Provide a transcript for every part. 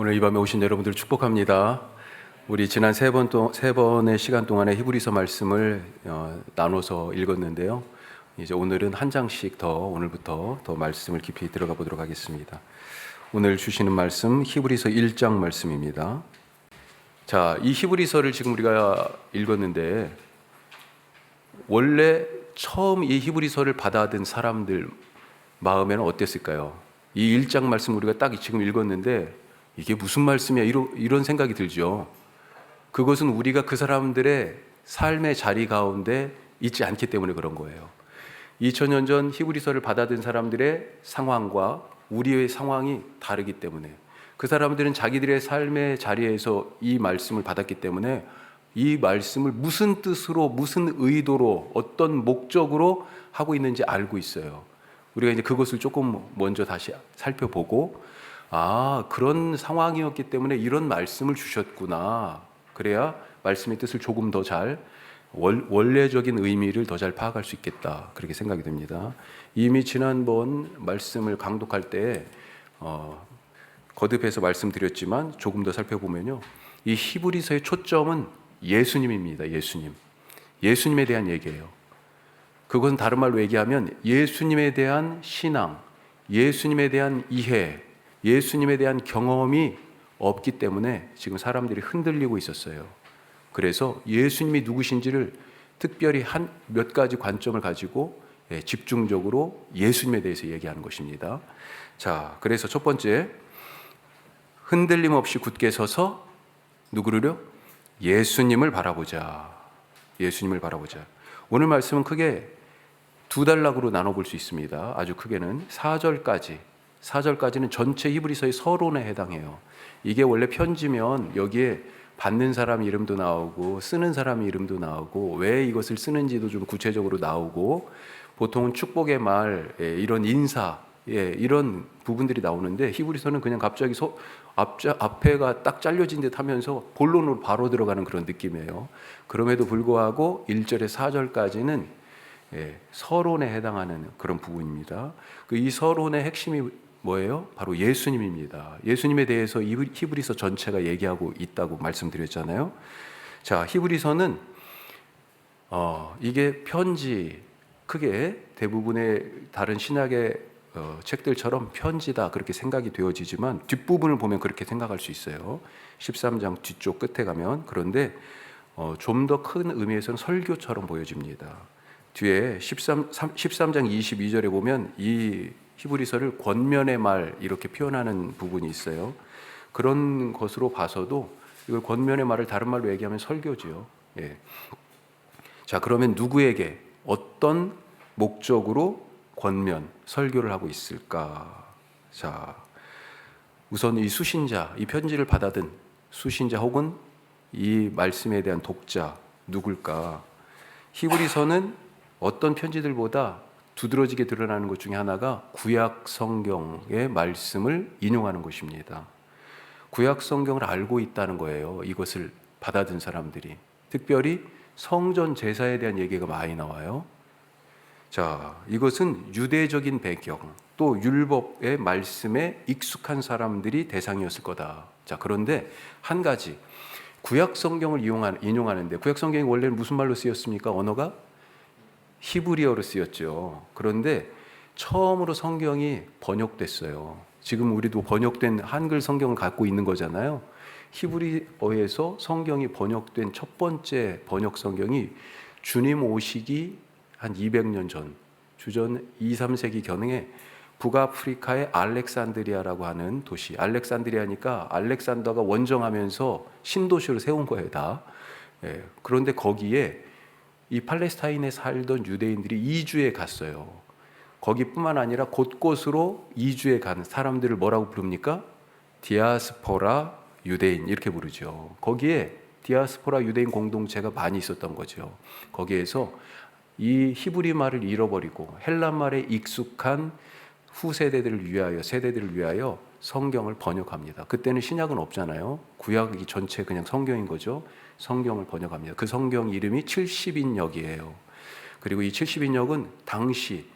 오늘 이 밤에 오신 여러분들 축복합니다. 우리 지난 세 번의 시간 동안에 히브리서 말씀을 나눠서 읽었는데요. 이제 오늘은 한 장씩 오늘부터 더 말씀을 깊이 들어가 보도록 하겠습니다. 오늘 주시는 말씀 히브리서 1장 말씀입니다. 자, 이 히브리서를 지금 우리가 읽었는데 원래 처음 이 히브리서를 받아든 사람들 마음에는 어땠을까요? 이 1장 말씀 우리가 딱 지금 읽었는데 이게 무슨 말씀이야? 이런 생각이 들죠. 그것은 우리가 그 사람들의 삶의 자리 가운데 있지 않기 때문에 그런 거예요. 2000년 전 히브리서를 받아든 사람들의 상황과 우리의 상황이 다르기 때문에, 그 사람들은 자기들의 삶의 자리에서 이 말씀을 받았기 때문에 이 말씀을 무슨 뜻으로, 무슨 의도로, 어떤 목적으로 하고 있는지 알고 있어요. 우리가 이제 그것을 조금 먼저 다시 살펴보고, 그런 상황이었기 때문에 이런 말씀을 주셨구나. 그래야 말씀의 뜻을 조금 더 잘, 원래적인 의미를 더 잘 파악할 수 있겠다. 그렇게 생각이 됩니다. 이미 지난번 말씀을 강독할 때 거듭해서 말씀드렸지만 조금 더 살펴보면요, 이 히브리서의 초점은 예수님입니다. 예수님에 대한 얘기예요. 그것은 다른 말로 얘기하면 예수님에 대한 신앙, 예수님에 대한 이해, 예수님에 대한 경험이 없기 때문에 지금 사람들이 흔들리고 있었어요. 그래서 예수님이 누구신지를 특별히 몇 가지 관점을 가지고 집중적으로 예수님에 대해서 얘기하는 것입니다. 자, 그래서 첫 번째, 흔들림 없이 굳게 서서 누구를요? 예수님을 바라보자. 예수님을 바라보자. 오늘 말씀은 크게 두 단락으로 나눠볼 수 있습니다. 아주 크게는 4절까지는 전체 히브리서의 서론에 해당해요. 이게 원래 편지면 여기에 받는 사람 이름도 나오고 쓰는 사람 이름도 나오고 왜 이것을 쓰는지도 좀 구체적으로 나오고, 보통은 축복의 말, 이런 인사, 이런 부분들이 나오는데 히브리서는 그냥 갑자기 앞에가 딱 잘려진 듯 하면서 본론으로 바로 들어가는 그런 느낌이에요. 그럼에도 불구하고 1절에서 4절까지는 서론에 해당하는 그런 부분입니다. 이 서론의 핵심이 뭐예요? 바로 예수님입니다. 예수님에 대해서 히브리서 전체가 얘기하고 있다고 말씀드렸잖아요. 자, 히브리서는 이게 편지, 크게 대부분의 다른 신약의 책들처럼 편지다 그렇게 생각이 되어지지만 뒷부분을 보면 그렇게 생각할 수 있어요. 13장 뒤쪽 끝에 가면. 그런데 좀 더 큰 의미에서는 설교처럼 보여집니다. 뒤에 13장 22절에 보면 이 히브리서를 권면의 말 이렇게 표현하는 부분이 있어요. 그런 것으로 봐서도 이걸 권면의 말을 다른 말로 얘기하면 설교지요. 자, 그러면 누구에게 어떤 목적으로 권면, 설교를 하고 있을까? 자, 우선 이 수신자, 이 편지를 받아든 수신자 혹은 이 말씀에 대한 독자 누굴까? 히브리서는 어떤 편지들보다 두드러지게 드러나는 것 중에 하나가 구약 성경의 말씀을 인용하는 것입니다. 구약 성경을 알고 있다는 거예요. 이것을 받아든 사람들이. 특별히 성전 제사에 대한 얘기가 많이 나와요. 자, 이것은 유대적인 배경, 또 율법의 말씀에 익숙한 사람들이 대상이었을 거다. 자, 그런데 한 가지, 구약 성경을 인용하는데 구약 성경이 원래는 무슨 말로 쓰였습니까? 언어가 히브리어로 쓰였죠. 그런데 처음으로 성경이 번역됐어요. 지금 우리도 번역된 한글 성경을 갖고 있는 거잖아요. 히브리어에서 성경이 번역된 첫 번째 번역 성경이 주님 오시기 한 200년 전, 주전 2, 3세기 경에 북아프리카의 알렉산드리아라고 하는 도시, 알렉산드리아니까 알렉산더가 원정하면서 신도시를 세운 거예요, 다. 그런데 거기에 이 팔레스타인에 살던 유대인들이 이주해 갔어요. 거기뿐만 아니라 곳곳으로 이주해 간 사람들을 뭐라고 부릅니까? 디아스포라 유대인 이렇게 부르죠. 거기에 디아스포라 유대인 공동체가 많이 있었던 거죠. 거기에서 이 히브리 말을 잃어버리고 헬란 말에 익숙한 세대들을 위하여 성경을 번역합니다. 그때는 신약은 없잖아요. 구약이 전체 그냥 성경인 거죠. 성경을 번역합니다. 그 성경 이름이 70인역이에요. 그리고 이 70인역은 당시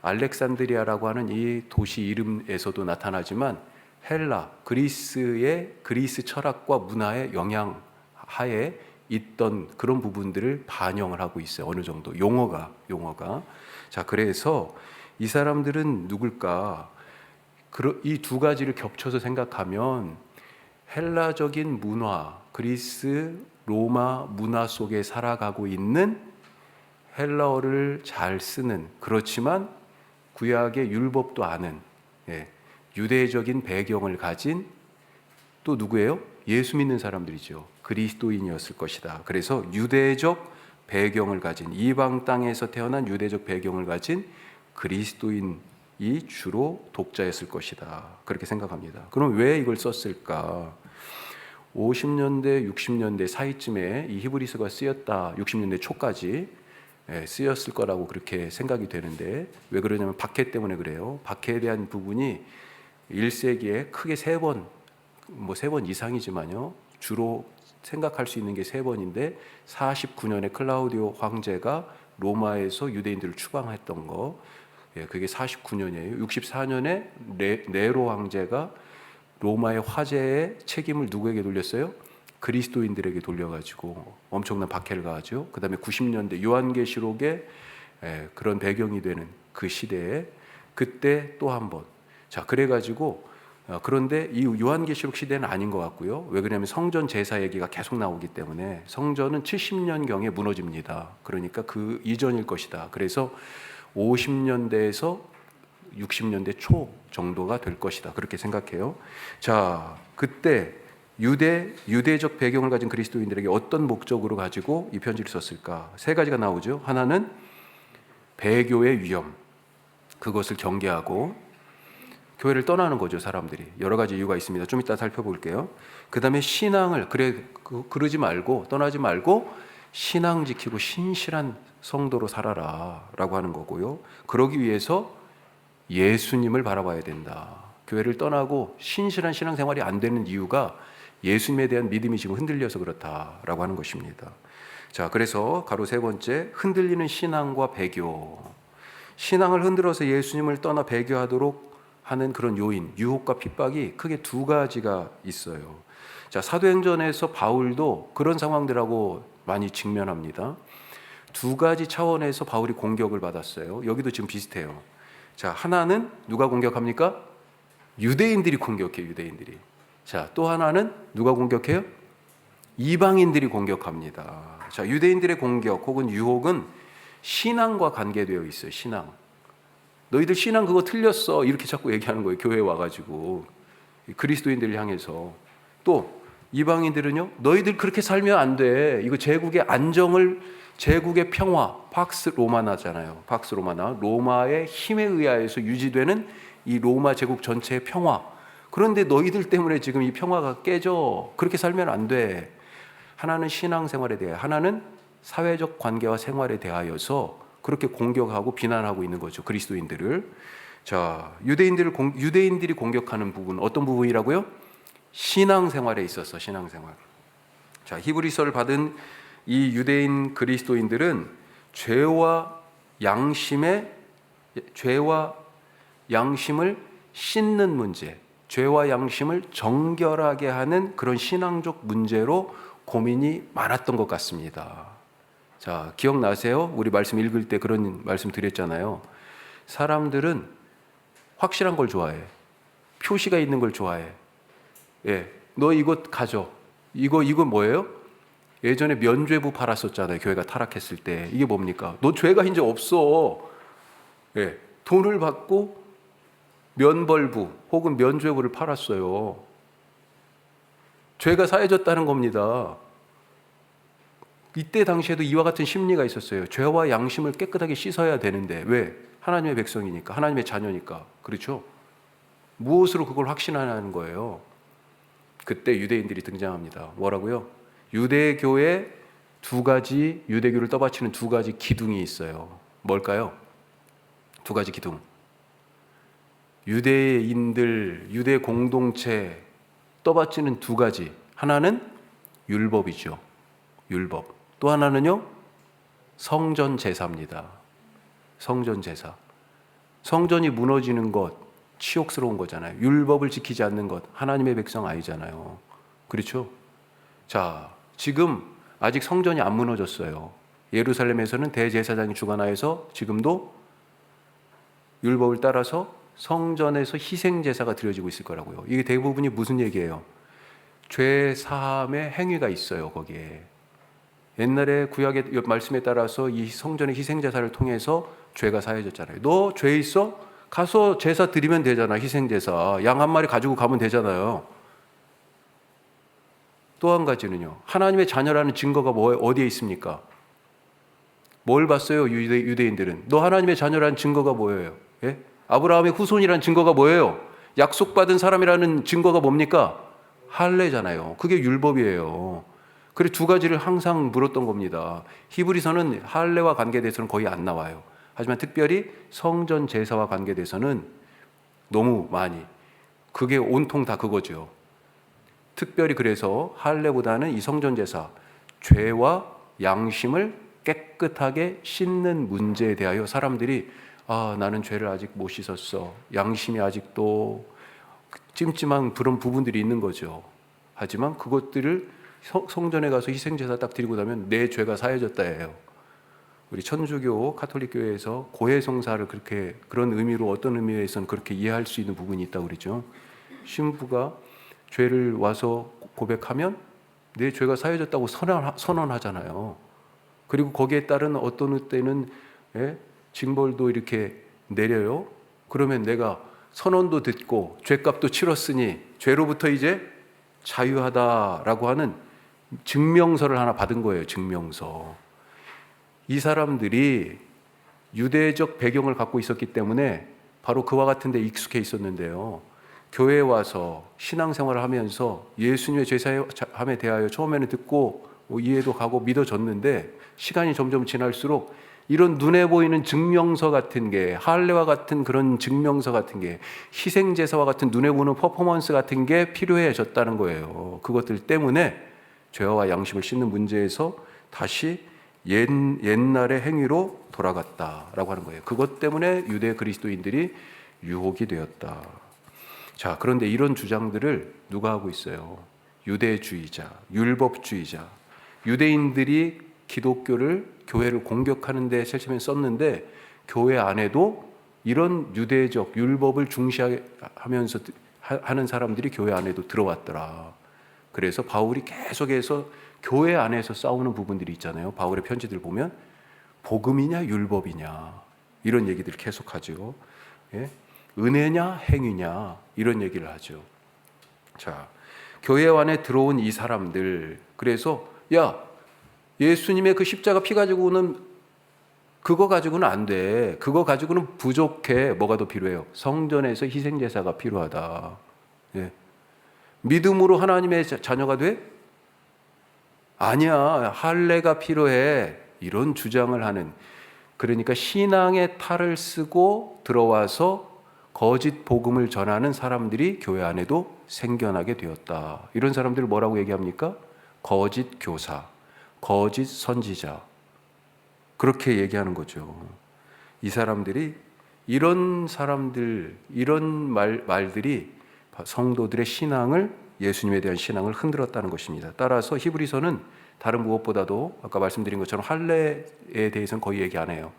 알렉산드리아라고 하는 이 도시 이름에서도 나타나지만 헬라, 그리스 철학과 문화의 영향 하에 있던 그런 부분들을 반영을 하고 있어요. 어느 정도 용어가. 자, 그래서 이 사람들은 누굴까? 이 두 가지를 겹쳐서 생각하면 헬라적인 문화, 그리스, 로마 문화 속에 살아가고 있는 헬라어를 잘 쓰는, 그렇지만 구약의 율법도 아는, 유대적인 배경을 가진 또 누구예요? 예수 믿는 사람들이죠. 그리스도인이었을 것이다. 그래서 유대적 배경을 가진, 이방 땅에서 태어난 유대적 배경을 가진 그리스도인이 주로 독자였을 것이다. 그렇게 생각합니다. 그럼 왜 이걸 썼을까? 50년대, 60년대 사이쯤에 이 히브리서가 쓰였다. 60년대 초까지 쓰였을 거라고 그렇게 생각이 되는데, 왜 그러냐면 박해 때문에 그래요. 박해에 대한 부분이 1세기에 크게 3번, 뭐 3번 이상이지만요, 주로 생각할 수 있는 게 3번인데 49년에 클라우디오 황제가 로마에서 유대인들을 추방했던 거, 그게 49년이에요. 64년에 네로 황제가 로마의 화재의 책임을 누구에게 돌렸어요? 그리스도인들에게 돌려가지고 엄청난 박해를 가하죠. 그 다음에 90년대 요한계시록의 그런 배경이 되는 그 시대에 그때 또 한 번. 자, 그래가지고 그런데 이 요한계시록 시대는 아닌 것 같고요. 왜 그러냐면 성전 제사 얘기가 계속 나오기 때문에 성전은 70년경에 무너집니다. 그러니까 그 이전일 것이다. 그래서 50년대에서 60년대 초 정도가 될 것이다. 그렇게 생각해요. 자, 그때 유대적 배경을 가진 그리스도인들에게 어떤 목적으로 가지고 이 편지를 썼을까? 3가지가 나오죠. 하나는 배교의 위험, 그것을 경계하고 교회를 떠나는 거죠, 사람들이. 여러 가지 이유가 있습니다. 좀 이따 살펴볼게요. 그 다음에 신앙을, 그러지 말고, 떠나지 말고 신앙 지키고 신실한 성도로 살아라 라고 하는 거고요. 그러기 위해서 예수님을 바라봐야 된다. 교회를 떠나고 신실한 신앙생활이 안 되는 이유가 예수님에 대한 믿음이 지금 흔들려서 그렇다라고 하는 것입니다. 자, 그래서 가로 3번째, 흔들리는 신앙과 배교. 신앙을 흔들어서 예수님을 떠나 배교하도록 하는 그런 요인, 유혹과 핍박이 크게 2가지가 있어요. 자, 사도행전에서 바울도 그런 상황들하고 많이 직면합니다. 2가지 차원에서 바울이 공격을 받았어요. 여기도 지금 비슷해요. 자, 하나는 누가 공격합니까? 유대인들이 공격해요, 유대인들이. 자, 또 하나는 누가 공격해요? 이방인들이 공격합니다. 자, 유대인들의 공격 혹은 유혹은 신앙과 관계되어 있어요, 신앙. 너희들 신앙 그거 틀렸어. 이렇게 자꾸 얘기하는 거예요, 교회에 와가지고. 그리스도인들을 향해서. 또, 이방인들은요, 너희들 그렇게 살면 안 돼. 이거 제국의 안정을, 제국의 평화, 팍스 로마나잖아요. 팍스 로마나. 로마의 힘에 의하여서 유지되는 이 로마 제국 전체의 평화. 그런데 너희들 때문에 지금 이 평화가 깨져. 그렇게 살면 안 돼. 하나는 신앙생활에 대해, 하나는 사회적 관계와 생활에 대하여서 그렇게 공격하고 비난하고 있는 거죠, 그리스도인들을. 자, 유대인들이 공격하는 부분, 어떤 부분이라고요? 신앙생활에 있어서 신앙생활. 자, 히브리서를 받은 이 유대인 그리스도인들은 죄와 양심을 씻는 문제, 죄와 양심을 정결하게 하는 그런 신앙적 문제로 고민이 많았던 것 같습니다. 자, 기억나세요? 우리 말씀 읽을 때 그런 말씀 드렸잖아요. 사람들은 확실한 걸 좋아해. 표시가 있는 걸 좋아해. 너 이거 가져. 이거 뭐예요? 예전에 면죄부 팔았었잖아요. 교회가 타락했을 때. 이게 뭡니까? 너 죄가 이제 없어. 돈을 받고 면벌부 혹은 면죄부를 팔았어요. 죄가 사해졌다는 겁니다. 이때 당시에도 이와 같은 심리가 있었어요. 죄와 양심을 깨끗하게 씻어야 되는데 왜? 하나님의 백성이니까, 하나님의 자녀니까. 그렇죠? 무엇으로 그걸 확신하는 거예요? 그때 유대인들이 등장합니다. 뭐라고요? 유대교의 2가지, 유대교를 떠받치는 2가지 기둥이 있어요. 뭘까요? 2가지 기둥. 유대인들, 유대 공동체 떠받치는 2가지. 하나는 율법이죠. 율법. 또 하나는요, 성전 제사입니다. 성전 제사. 성전이 무너지는 것, 치욕스러운 거잖아요. 율법을 지키지 않는 것, 하나님의 백성 아니잖아요. 그렇죠? 자, 지금 아직 성전이 안 무너졌어요. 예루살렘에서는 대제사장이 주관하여서 지금도 율법을 따라서 성전에서 희생제사가 드려지고 있을 거라고요. 이게 대부분이 무슨 얘기예요? 죄 사함의 행위가 있어요, 거기에. 옛날에 구약의 말씀에 따라서 이 성전의 희생제사를 통해서 죄가 사해졌잖아요. 너 죄 있어? 가서 제사 드리면 되잖아, 희생제사. 양 한 마리 가지고 가면 되잖아요. 또 한 가지는요. 하나님의 자녀라는 증거가 어디에 있습니까? 뭘 봤어요, 유대인들은? 너 하나님의 자녀라는 증거가 뭐예요? 예? 아브라함의 후손이라는 증거가 뭐예요? 약속받은 사람이라는 증거가 뭡니까? 할례잖아요. 그게 율법이에요. 그래서 두 가지를 항상 물었던 겁니다. 히브리서는 할례와 관계돼서는 거의 안 나와요. 하지만 특별히 성전 제사와 관계돼서는 너무 많이, 그게 온통 다 그거죠. 특별히 그래서 할례보다는 이 성전 제사, 죄와 양심을 깨끗하게 씻는 문제에 대하여 사람들이 나는 죄를 아직 못 씻었어. 양심이 아직도 찜찜한 그런 부분들이 있는 거죠. 하지만 그것들을 성전에 가서 희생제사 딱 드리고 나면 내 죄가 사해졌다 해요. 우리 천주교 카톨릭교회에서 고해성사를 그렇게 그런 의미로 어떤 의미에서는 그렇게 이해할 수 있는 부분이 있다고 그러죠. 신부가 죄를 와서 고백하면 내 죄가 사해졌다고 선언하잖아요. 그리고 거기에 따른 어떤 때는 징벌도 이렇게 내려요. 그러면 내가 선언도 듣고 죄값도 치렀으니 죄로부터 이제 자유하다라고 하는 증명서를 하나 받은 거예요. 증명서. 이 사람들이 유대적 배경을 갖고 있었기 때문에 바로 그와 같은 데 익숙해 있었는데요. 교회에 와서 신앙생활을 하면서 예수님의 죄사함에 대하여 처음에는 듣고 이해도 가고 믿어졌는데 시간이 점점 지날수록 이런 눈에 보이는 증명서 같은 게, 할례와 같은 그런 증명서 같은 게, 희생제사와 같은 눈에 보이는 퍼포먼스 같은 게 필요해졌다는 거예요. 그것들 때문에 죄와 양심을 씻는 문제에서 다시 옛날의 행위로 돌아갔다라고 하는 거예요. 그것 때문에 유대 그리스도인들이 유혹이 되었다. 자, 그런데 이런 주장들을 누가 하고 있어요? 유대주의자, 율법주의자. 유대인들이 기독교를, 교회를 공격하는 데 실체면 썼는데 교회 안에도 이런 유대적 율법을 중시하면서 하는 사람들이 교회 안에도 들어왔더라. 그래서 바울이 계속해서 교회 안에서 싸우는 부분들이 있잖아요. 바울의 편지들 보면 복음이냐 율법이냐 이런 얘기들을 계속하죠. 예? 은혜냐 행위냐 이런 얘기를 하죠. 자, 교회 안에 들어온 이 사람들, 그래서 예수님의 그 십자가 피 가지고는 그거 가지고는 안 돼. 그거 가지고는 부족해. 뭐가 더 필요해요? 성전에서 희생제사가 필요하다. 예. 믿음으로 하나님의 자녀가 돼? 아니야. 할례가 필요해. 이런 주장을 하는, 그러니까 신앙의 탈을 쓰고 들어와서 거짓 복음을 전하는 사람들이 교회 안에도 생겨나게 되었다. 이런 사람들을 뭐라고 얘기합니까? 거짓 교사, 거짓 선지자, 그렇게 얘기하는 거죠. 이 사람들이, 이런 사람들, 이런 말들이 성도들의 신앙을, 예수님에 대한 신앙을 흔들었다는 것입니다. 따라서 히브리서는 다른 무엇보다도 아까 말씀드린 것처럼 할례에 대해서는 거의 얘기 안 해요.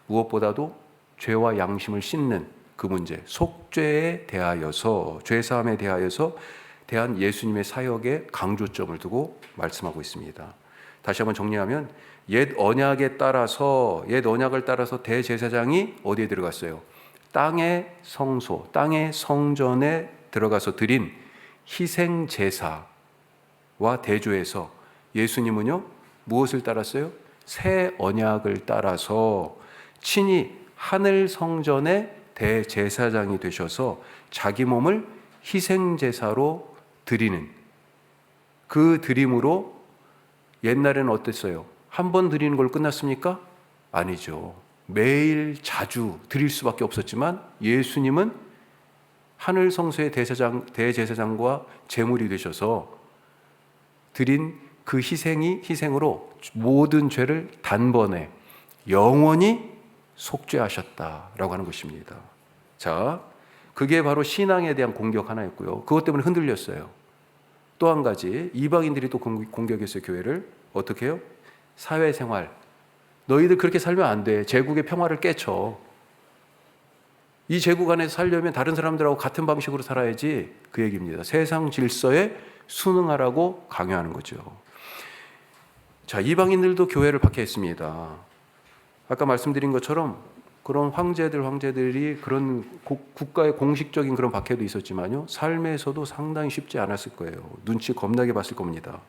무엇보다도 죄와 양심을 씻는 그 문제, 속죄에 대하여서, 죄사함에 대한 예수님의 사역에 강조점을 두고 말씀하고 있습니다. 다시 한번 정리하면 옛 언약을 따라서 대제사장이 어디에 들어갔어요? 땅의 성소, 땅의 성전에 들어가서 드린 희생 제사와 대조해서 예수님은요 무엇을 따랐어요? 새 언약을 따라서 친히 하늘 성전의 대제사장이 되셔서 자기 몸을 희생 제사로 드리는, 그 드림으로, 옛날에는 어땠어요? 한 번 드리는 걸 끝났습니까? 아니죠. 매일 자주 드릴 수밖에 없었지만 예수님은 하늘 성소의 대제사장과 제물이 되셔서 드린 그 희생으로 모든 죄를 단번에 영원히 속죄하셨다라고 하는 것입니다. 자, 그게 바로 신앙에 대한 공격 하나였고요. 그것 때문에 흔들렸어요. 또 한 가지, 이방인들이 또 공격했어요. 교회를. 어떻게 해요? 사회생활. 너희들 그렇게 살면 안 돼. 제국의 평화를 깨쳐. 이 제국 안에서 살려면 다른 사람들하고 같은 방식으로 살아야지, 그 얘기입니다. 세상 질서에 순응하라고 강요하는 거죠. 자, 이방인들도 교회를 박해했습니다. 아까 말씀드린 것처럼 그런 황제들이 그런 국가의 공식적인 그런 박해도 있었지만요, 삶에서도 상당히 쉽지 않았을 거예요. 눈치 겁나게 봤을 겁니다.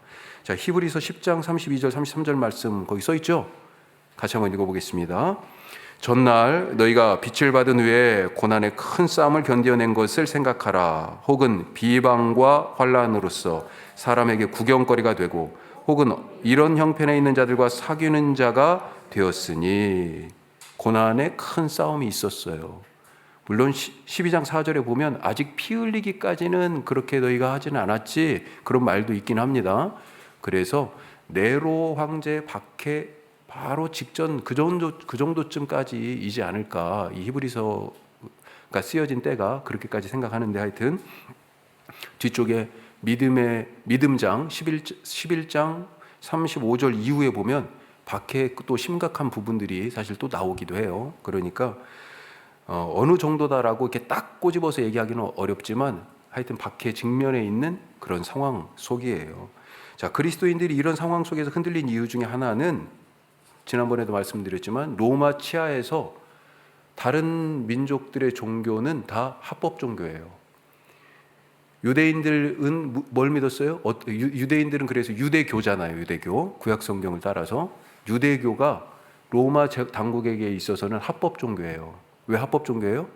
자, 히브리서 10장 32절 33절 말씀 거기 써 있죠? 같이 한번 읽어보겠습니다. 전날 너희가 빛을 받은 후에 고난의 큰 싸움을 견뎌낸 것을 생각하라. 혹은 비방과 환난으로서 사람에게 구경거리가 되고, 혹은 이런 형편에 있는 자들과 사귀는 자가 되었으니. 고난의 큰 싸움이 있었어요. 물론 12장 4절에 보면 아직 피 흘리기까지는 그렇게 너희가 하지는 않았지, 그런 말도 있긴 합니다. 그래서 네로 황제 박해 바로 직전 그 정도쯤까지이지 않을까, 이 히브리서가 쓰여진 때가 그렇게까지 생각하는데, 하여튼 뒤쪽에 믿음장 11장 35절 이후에 보면 박해의 또 심각한 부분들이 사실 또 나오기도 해요. 그러니까 어느 정도다라고 이렇게 딱 꼬집어서 얘기하기는 어렵지만, 하여튼 박해 직면에 있는 그런 상황 속이에요. 자, 그리스도인들이 이런 상황 속에서 흔들린 이유 중에 하나는, 지난번에도 말씀드렸지만, 로마 치하에서 다른 민족들의 종교는 다 합법 종교예요. 유대인들은 뭘 믿었어요? 유대인들은 그래서 유대교잖아요. 유대교, 구약 성경을 따라서 유대교가 로마 당국에게 있어서는 합법 종교예요. 왜 합법 종교예요?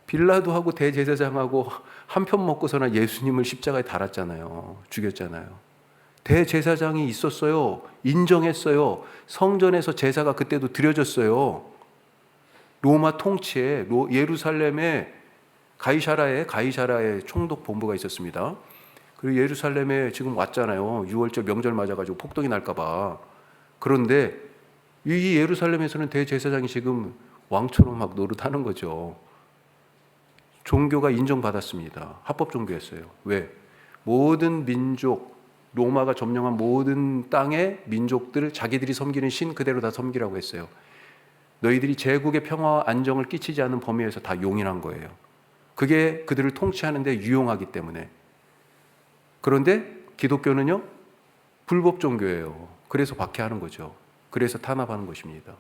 빌라도하고 대제사장하고 한 편 먹고서나 예수님을 십자가에 달았잖아요. 죽였잖아요. 대제사장이 있었어요. 인정했어요. 성전에서 제사가 그때도 드려졌어요. 로마 통치에 예루살렘에 가이사라에 총독 본부가 있었습니다. 그리고 예루살렘에 지금 왔잖아요. 6월절 명절 맞아가지고 폭동이 날까봐. 그런데 이 예루살렘에서는 대제사장이 지금 왕처럼 막 노릇하는 거죠. 종교가 인정받았습니다. 합법 종교였어요. 왜? 모든 민족, 로마가 점령한 모든 땅의 민족들을 자기들이 섬기는 신 그대로 다 섬기라고 했어요. 너희들이 제국의 평화와 안정을 끼치지 않는 범위에서 다 용인한 거예요. 그게 그들을 통치하는 데 유용하기 때문에. 그런데 기독교는요, 불법 종교예요. 그래서 박해하는 거죠. 그래서 탄압하는 것입니다.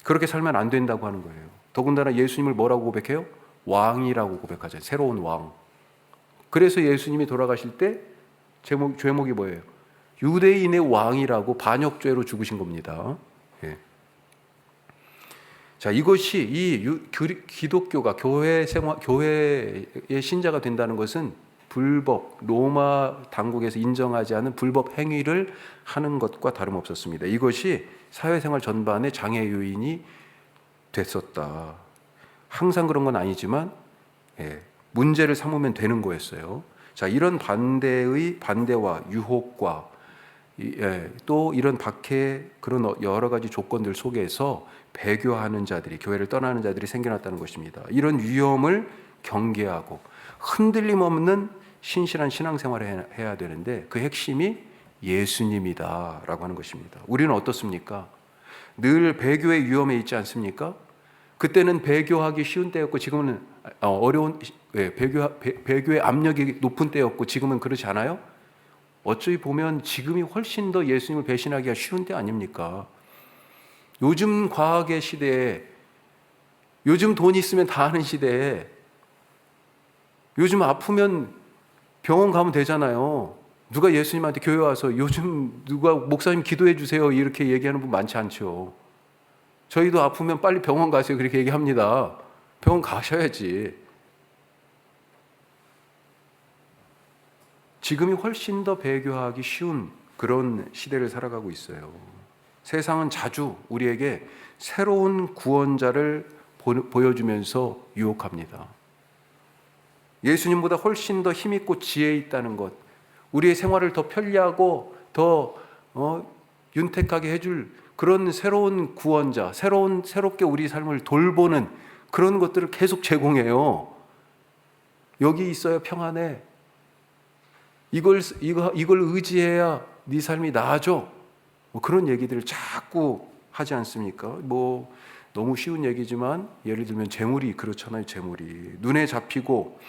그렇게 살면 안 된다고 하는 거예요. 더군다나 예수님을 뭐라고 고백해요? 왕이라고 고백하죠. 새로운 왕. 그래서 예수님이 돌아가실 때 제목이 뭐예요? 유대인의 왕이라고 반역죄로 죽으신 겁니다. 예. 자, 이것이 기독교가 교회의 신자가 된다는 것은 불법, 로마 당국에서 인정하지 않은 불법 행위를 하는 것과 다름없었습니다. 이것이 사회생활 전반의 장애 요인이 됐었다. 항상 그런 건 아니지만 문제를 삼으면 되는 거였어요. 자, 이런 반대와 유혹과 또 이런 박해, 그런 여러 가지 조건들 속에서 배교하는 자들이, 교회를 떠나는 자들이 생겨났다는 것입니다. 이런 위험을 경계하고 흔들림 없는 신실한 신앙생활을 해야 되는데, 그 핵심이 예수님이다라고 하는 것입니다. 우리는 어떻습니까? 늘 배교의 위험에 있지 않습니까? 그때는 배교하기 쉬운 때였고 지금은 어려운, 배교의 압력이 높은 때였고 지금은 그렇지 않아요? 어찌 보면 지금이 훨씬 더 예수님을 배신하기가 쉬운 때 아닙니까? 요즘 과학의 시대에, 요즘 돈 있으면 다 하는 시대에, 요즘 아프면 병원 가면 되잖아요. 누가 예수님한테 교회 와서 요즘 누가 목사님 기도해 주세요 이렇게 얘기하는 분 많지 않죠. 저희도 아프면 빨리 병원 가세요 그렇게 얘기합니다. 병원 가셔야지. 지금이 훨씬 더 배교하기 쉬운 그런 시대를 살아가고 있어요. 세상은 자주 우리에게 새로운 구원자를 보여주면서 유혹합니다. 예수님보다 훨씬 더 힘있고 지혜 있다는 것, 우리의 생활을 더 편리하고 더 윤택하게 해줄 그런 새로운 구원자, 새롭게 우리 삶을 돌보는 그런 것들을 계속 제공해요. 여기 있어야 평안해. 이걸 의지해야 네 삶이 나아져. 뭐 그런 얘기들을 자꾸 하지 않습니까? 뭐 너무 쉬운 얘기지만 예를 들면 재물이 그렇잖아요. 재물이 눈에 잡히고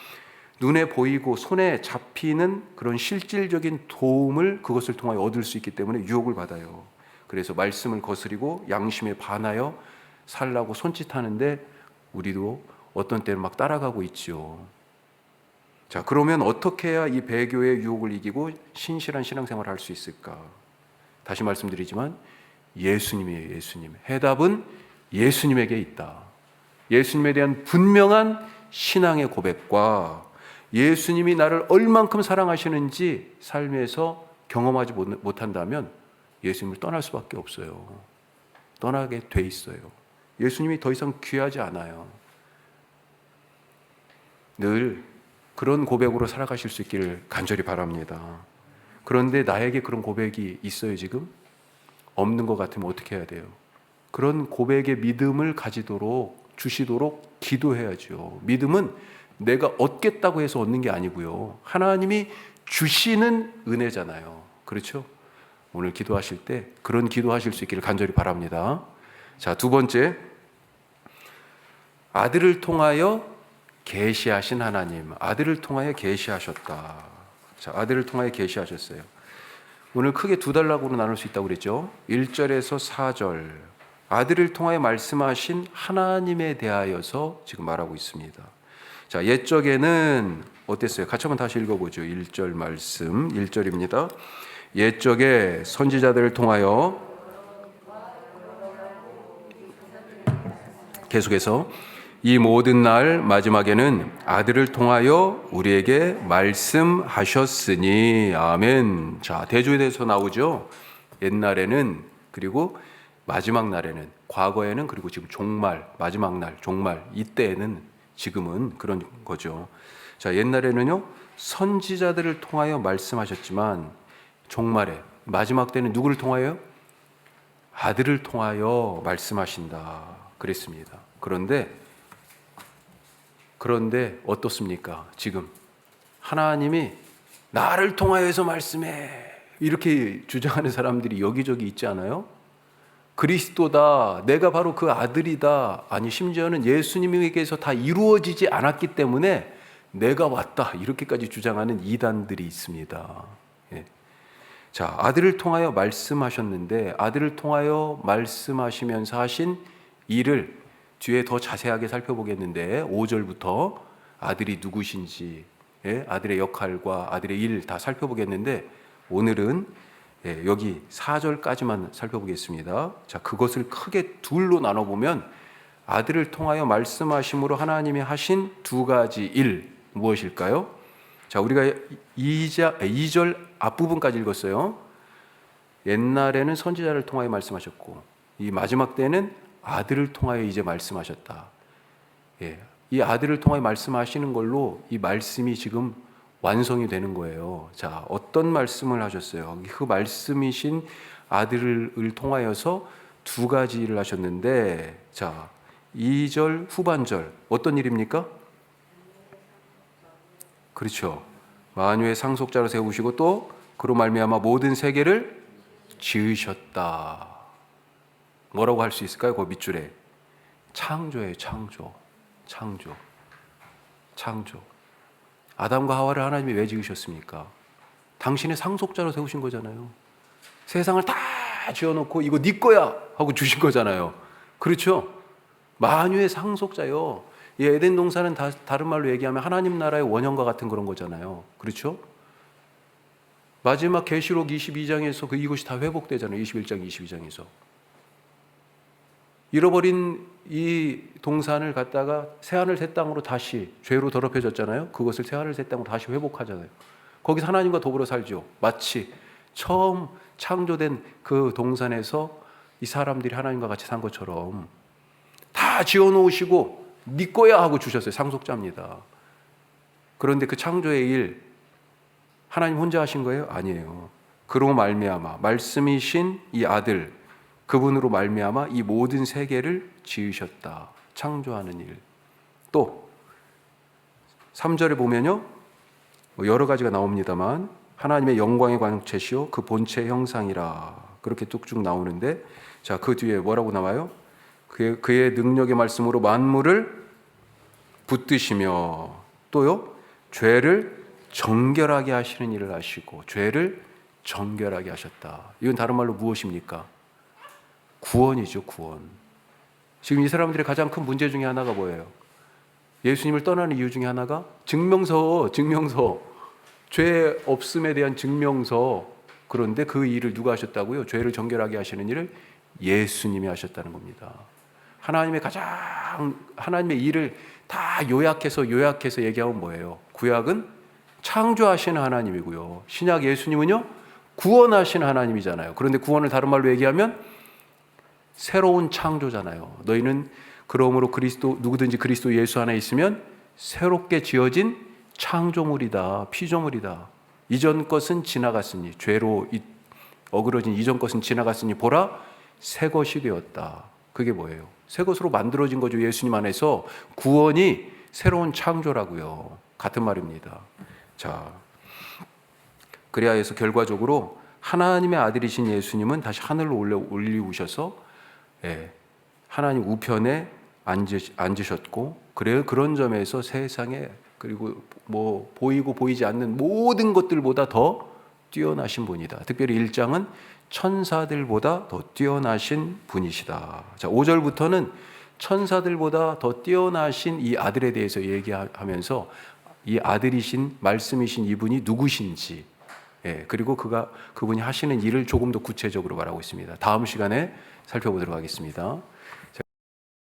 눈에 보이고 손에 잡히는 그런 실질적인 도움을 그것을 통하여 얻을 수 있기 때문에 유혹을 받아요. 그래서 말씀을 거스리고 양심에 반하여 살라고 손짓하는데 우리도 어떤 때는 막 따라가고 있죠. 자, 그러면 어떻게 해야 이 배교의 유혹을 이기고 신실한 신앙생활을 할 수 있을까? 다시 말씀드리지만 예수님이에요. 예수님. 해답은 예수님에게 있다. 예수님에 대한 분명한 신앙의 고백과 예수님이 나를 얼만큼 사랑하시는지 삶에서 경험하지 못한다면 예수님을 떠날 수밖에 없어요. 떠나게 돼 있어요. 예수님이 더 이상 귀하지 않아요. 늘 그런 고백으로 살아가실 수 있기를 간절히 바랍니다. 그런데 나에게 그런 고백이 있어요, 지금? 없는 것 같으면 어떻게 해야 돼요? 그런 고백의 믿음을 주시도록 기도해야죠. 믿음은 내가 얻겠다고 해서 얻는 게 아니고요. 하나님이 주시는 은혜잖아요. 그렇죠? 오늘 기도하실 때 그런 기도하실 수 있기를 간절히 바랍니다. 자, 두 번째, 아들을 통하여 계시하신 하나님. 아들을 통하여 계시하셨다. 자, 아들을 통하여 계시하셨어요. 오늘 크게 두 단락으로 나눌 수 있다고 그랬죠. 1절에서 4절. 아들을 통하여 말씀하신 하나님에 대하여서 지금 말하고 있습니다. 자, 옛적에는 어땠어요? 같이 한번 다시 읽어보죠. 1절 말씀, 1절입니다. 옛적에 선지자들을 통하여 계속해서 이 모든 날 마지막에는 아들을 통하여 우리에게 말씀하셨으니. 아멘. 자, 대조에서 나오죠. 옛날에는, 그리고 마지막 날에는, 과거에는, 그리고 지금 종말, 마지막 날, 종말, 이때에는, 지금은 그런 거죠. 자, 옛날에는요, 선지자들을 통하여 말씀하셨지만 종말에, 마지막 때는 누구를 통하여? 아들을 통하여 말씀하신다 그랬습니다. 그런데 어떻습니까? 지금 하나님이 나를 통하여서 말씀해, 이렇게 주장하는 사람들이 여기저기 있지 않아요? 그리스도다, 내가 바로 그 아들이다, 아니 심지어는 예수님에게서 다 이루어지지 않았기 때문에 내가 왔다, 이렇게까지 주장하는 이단들이 있습니다. 예. 자, 아들을 통하여 말씀하셨는데 아들을 통하여 말씀하시면서 하신 일을 뒤에 더 자세하게 살펴보겠는데 5절부터 아들이 누구신지, 아들의 역할과 아들의 일 다 살펴보겠는데 오늘은 여기 4절까지만 살펴보겠습니다. 자, 그것을 크게 둘로 나눠보면 아들을 통하여 말씀하심으로 하나님이 하신 두 가지 일, 무엇일까요? 자, 우리가 2절 앞부분까지 읽었어요. 옛날에는 선지자를 통하여 말씀하셨고 이 마지막 때는 아들을 통하여 이제 말씀하셨다. 이 아들을 통하여 말씀하시는 걸로 이 말씀이 지금 완성이 되는 거예요. 자, 어떤 말씀을 하셨어요? 그 말씀이신 아들을 통하여서 두 가지 일을 하셨는데, 자, 2절 후반절 어떤 일입니까? 그렇죠. 만유의 상속자로 세우시고 또 그로 말미암아 모든 세계를 지으셨다. 뭐라고 할 수 있을까요? 그 밑줄에 창조예요. 창조. 아담과 하와를 하나님이 왜 지으셨습니까? 당신의 상속자로 세우신 거잖아요. 세상을 다 지어놓고 이거 네 거야 하고 주신 거잖아요. 그렇죠? 만유의 상속자요. 이 에덴 동산은 다른 말로 얘기하면 하나님 나라의 원형과 같은 그런 거잖아요. 그렇죠? 마지막 계시록 22장에서 이것이 다 회복되잖아요. 21장, 22장에서. 잃어버린 이 동산을 갖다가 새하늘 새 땅으로 다시, 죄로 더럽혀졌잖아요. 그것을 새하늘 새 땅으로 다시 회복하잖아요. 거기서 하나님과 더불어 살죠. 마치 처음 창조된 그 동산에서 이 사람들이 하나님과 같이 산 것처럼 다 지어놓으시고 네 거야 하고 주셨어요. 상속자입니다. 그런데 그 창조의 일 하나님 혼자 하신 거예요? 아니에요. 그로 말미암아 말씀이신 이 아들, 그분으로 말미암아 이 모든 세계를 지으셨다. 창조하는 일. 또 3절에 보면요, 뭐 여러 가지가 나옵니다만 하나님의 영광의 광채시요 그 본체 형상이라 그렇게 뚝쭉 나오는데, 자, 그 뒤에 뭐라고 나와요? 그의 능력의 말씀으로 만물을 붙드시며 또요 죄를 정결하게 하시는 일을 하시고, 죄를 정결하게 하셨다. 이건 다른 말로 무엇입니까? 구원이죠, 구원. 지금 이 사람들의 가장 큰 문제 중에 하나가 뭐예요? 예수님을 떠나는 이유 중에 하나가 증명서, 죄 없음에 대한 증명서. 그런데 그 일을 누가 하셨다고요? 죄를 정결하게 하시는 일을 예수님이 하셨다는 겁니다. 하나님의 일을 다 요약해서 얘기하면 뭐예요? 구약은 창조하시는 하나님이고요, 신약 예수님은요 구원하시는 하나님이잖아요. 그런데 구원을 다른 말로 얘기하면 새로운 창조잖아요. 너희는 그러므로 누구든지 그리스도 예수 안에 있으면 새롭게 지어진 창조물이다, 피조물이다. 이전 것은 지나갔으니, 죄로 어그러진 이전 것은 지나갔으니 보라 새 것이 되었다. 그게 뭐예요? 새 것으로 만들어진 거죠. 예수님 안에서 구원이 새로운 창조라고요. 같은 말입니다. 자, 그래야 해서 결과적으로 하나님의 아들이신 예수님은 다시 하늘로 올리우셔서 하나님 우편에 앉으셨고, 그래요. 그런 점에서 세상에, 그리고 뭐 보이고 보이지 않는 모든 것들보다 더 뛰어나신 분이다. 특별히 1장은 천사들보다 더 뛰어나신 분이시다. 자, 5절부터는 천사들보다 더 뛰어나신 이 아들에 대해서 얘기하면서 이 아들이신 말씀이신 이분이 누구신지, 그리고 그분이 하시는 일을 조금 더 구체적으로 말하고 있습니다. 다음 시간에 살펴보도록 하겠습니다.